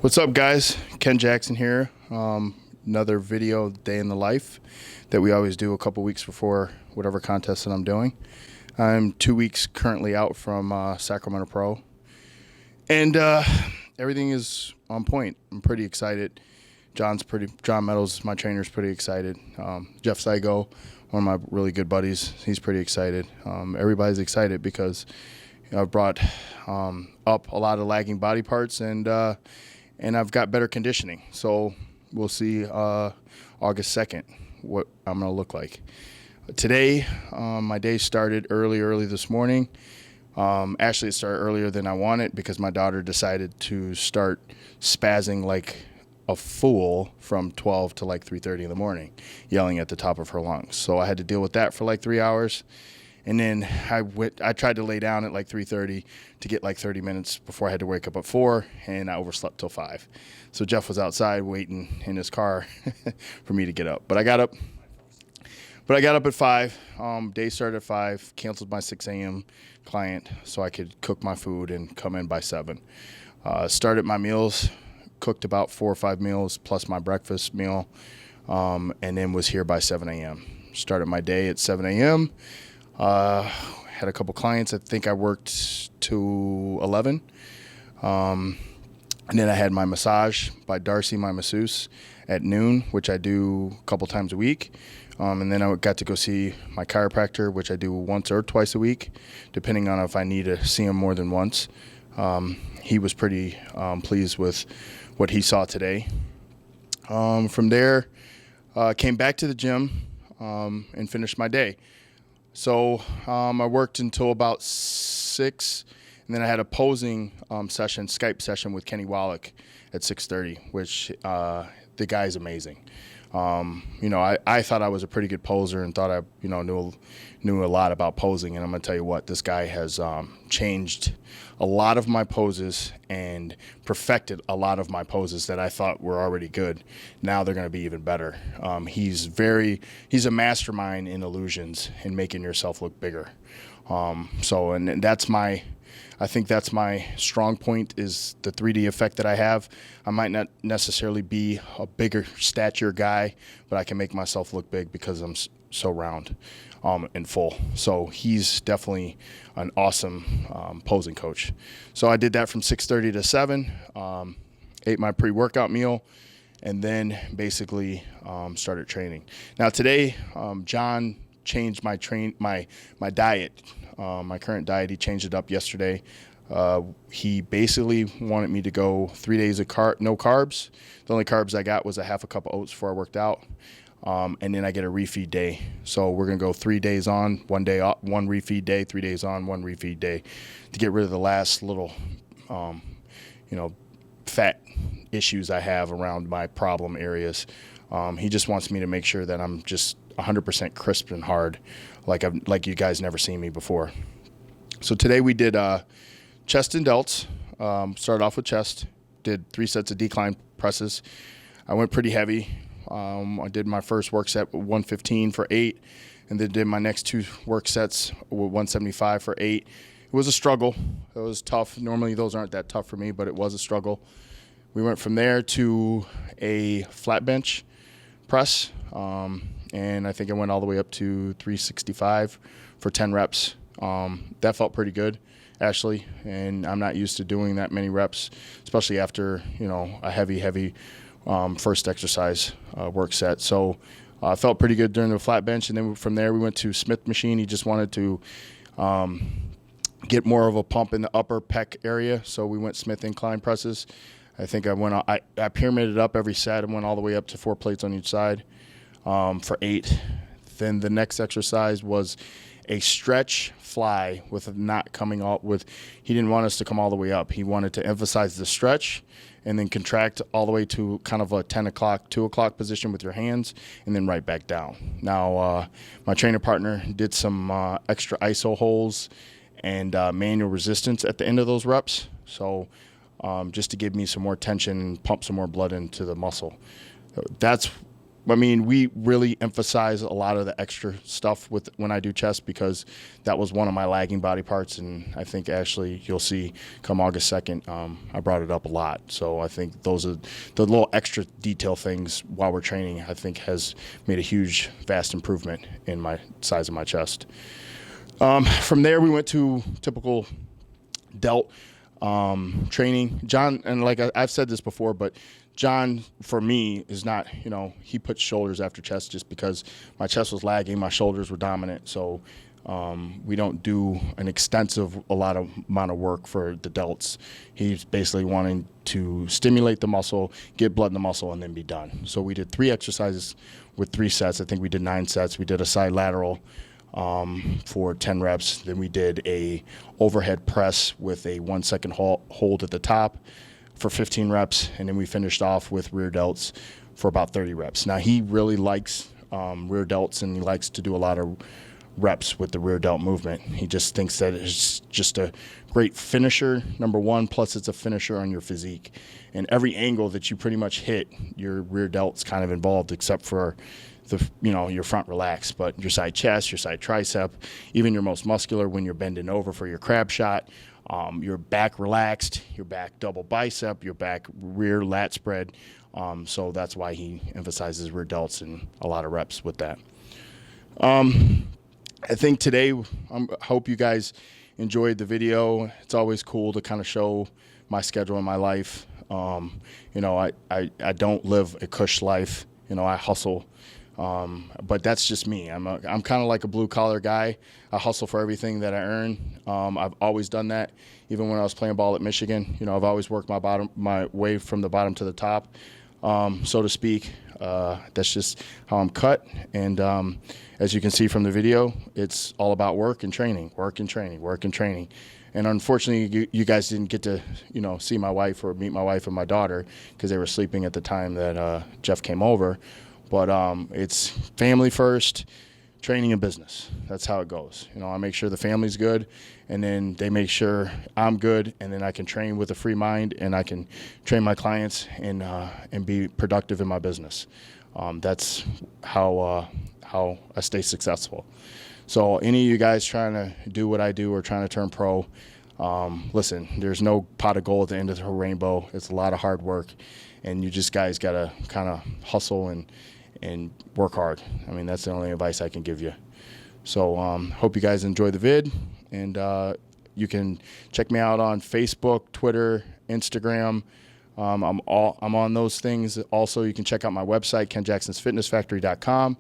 What's up, guys? Ken Jackson here. Another video, day in the life, that we always do a couple weeks before whatever contest that I'm doing. I'm 2 weeks currently out from Sacramento Pro, and everything is on point. I'm pretty excited. John Meadows, my trainer, is pretty excited. Jeff Saigo, one of my really good buddies, he's pretty excited. Everybody's excited because I've brought up a lot of lagging body parts, and I've got better conditioning. So we'll see August 2nd what I'm going to look like. Today, my day started early this morning. Actually, it started earlier than I wanted because my daughter decided to start spazzing like a fool from 12 to like 3:30 in the morning, yelling at the top of her lungs. So I had to deal with that for like 3 hours. And then I tried to lay down at like 3:30 to get like 30 minutes before I had to wake up at 4, and I overslept till 5. So Jeff was outside waiting in his car for me to get up. But I got up at 5. Day started at 5, canceled my 6 a.m. client so I could cook my food and come in by 7. Started my meals, cooked about 4 or 5 meals plus my breakfast meal, and then was here by 7 a.m. Started my day at 7 a.m. Had a couple clients. I think I worked to 11. And then I had my massage by Darcy, my masseuse, at noon, which I do a couple times a week. And then I got to go see my chiropractor, which I do once or twice a week, depending on if I need to see him more than once. He was pretty pleased with what he saw today. From there, came back to the gym and finished my day. So I worked until about 6, and then I had a posing Skype session with Kenny Wallach at 6:30, which the guy's amazing. I thought I was a pretty good poser and thought I knew a lot about posing, and I'm going to tell you what, this guy has changed a lot of my poses and perfected a lot of my poses that I thought were already good. Now they're going to be even better. He's a mastermind in illusions and making yourself look bigger. I think that's my strong point, is the 3D effect that I have. I might not necessarily be a bigger stature guy, but I can make myself look big because I'm so round and full. So he's definitely an awesome posing coach. So I did that from 6:30 to 7, ate my pre-workout meal, and then basically started training. Now today, John changed my diet. My current diet, he changed it up yesterday. He basically wanted me to go 3 days of no carbs. The only carbs I got was a half a cup of oats before I worked out. And then I get a refeed day. So we're going to go 3 days on, 1 day off, 1 refeed day, 3 days on, 1 refeed day, to get rid of the last little, fat issues I have around my problem areas. He just wants me to make sure that I'm just 100% crisp and hard, like you guys never seen me before. So today we did chest and delts. Started off with chest, did 3 sets of decline presses. I went pretty heavy. I did my first work set with 115 for 8, and then did my next 2 work sets with 175 for 8. It was a struggle. It was tough. Normally those aren't that tough for me, but it was a struggle. We went from there to a flat bench press, and I think I went all the way up to 365 for 10 reps. That felt pretty good, actually, and I'm not used to doing that many reps, especially after a heavy first exercise work set. So I felt pretty good during the flat bench, and then from there we went to Smith machine. He just wanted to get more of a pump in the upper pec area, so we went Smith incline presses. I think I pyramided up every set and went all the way up to 4 plates on each side for 8. Then the next exercise was a stretch fly with not coming all with. He didn't want us to come all the way up. He wanted to emphasize the stretch and then contract all the way to kind of a 10 o'clock, 2 o'clock position with your hands, and then right back down. Now, my trainer partner did some extra iso holes and manual resistance at the end of those reps. So just to give me some more tension and pump some more blood into the muscle. That's I mean, we really emphasize a lot of the extra stuff when I do chest, because that was one of my lagging body parts. And I think actually you'll see come August 2nd, I brought it up a lot. So I think those are the little extra detail things while we're training, I think has made a huge, vast improvement in my size of my chest. From there, we went to typical Delt training. John, and like I've said this before, but John, for me, is not, he puts shoulders after chest just because my chest was lagging, my shoulders were dominant. So we don't do an a lot of amount of work for the delts. He's basically wanting to stimulate the muscle, get blood in the muscle, and then be done. So we did 3 exercises with 3 sets. I think we did 9 sets. We did a side lateral for 10 reps. Then we did a overhead press with a 1-second hold at the top for 15 reps. And then we finished off with rear delts for about 30 reps. Now, he really likes rear delts, and he likes to do a lot of reps with the rear delt movement. He just thinks that it's just a great finisher, number one, plus it's a finisher on your physique. And every angle that you pretty much hit, your rear delt's kind of involved, except for your front relaxed, but your side chest, your side tricep, even your most muscular when you're bending over for your crab shot, your back relaxed, your back double bicep, your back rear lat spread. So that's why he emphasizes rear delts and a lot of reps with that. I think today, I hope you guys enjoyed the video. It's always cool to kind of show my schedule in my life. I don't live a cush life. I hustle. But that's just me. I'm kind of like a blue collar guy. I hustle for everything that I earn. I've always done that. Even when I was playing ball at Michigan, I've always worked my way from the bottom to the top, so to speak. That's just how I'm cut. And as you can see from the video, it's all about work and training, work and training, work and training. And unfortunately, you guys didn't get to, see my wife or meet my wife and my daughter because they were sleeping at the time that Jeff came over. But it's family first, training and business. That's how it goes. I make sure the family's good, and then they make sure I'm good, and then I can train with a free mind, and I can train my clients and be productive in my business. That's how I stay successful. So any of you guys trying to do what I do or trying to turn pro, listen, there's no pot of gold at the end of the rainbow. It's a lot of hard work, and you just guys got to kind of hustle and work hard. I mean, that's the only advice I can give you. So hope you guys enjoy the vid, and you can check me out on Facebook, Twitter, Instagram. I'm on those things. Also, you can check out my website, KenJackson'sFitnessFactory.com.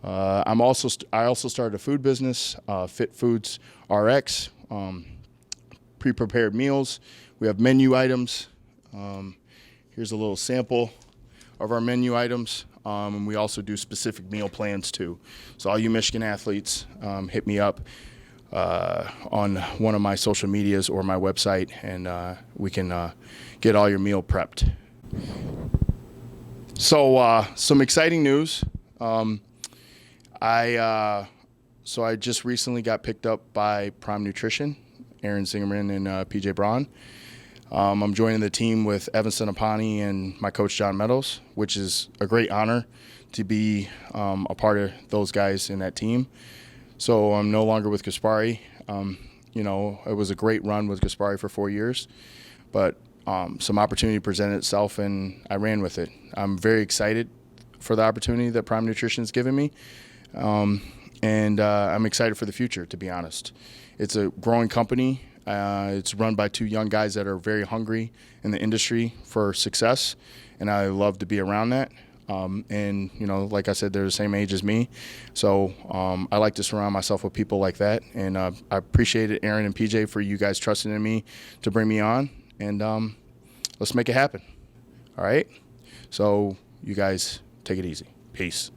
I also started a food business, Fit Foods RX, pre-prepared meals. We have menu items. Here's a little sample of our menu items. And we also do specific meal plans too. So all you Michigan athletes, hit me up on one of my social medias or my website, and we can get all your meal prepped. So some exciting news. I just recently got picked up by Prime Nutrition, Aaron Zingerman and PJ Braun. I'm joining the team with Evan Sinapani and my coach, John Meadows, which is a great honor to be a part of those guys in that team. So I'm no longer with Gaspari. It was a great run with Gaspari for 4 years, but some opportunity presented itself, and I ran with it. I'm very excited for the opportunity that Prime Nutrition has given me, and I'm excited for the future, to be honest. It's a growing company. It's run by 2 young guys that are very hungry in the industry for success, and I love to be around that. Like I said, they're the same age as me, so I like to surround myself with people like that, and I appreciate it, Aaron and PJ, for you guys trusting in me to bring me on, and let's make it happen. All right? So you guys take it easy. Peace.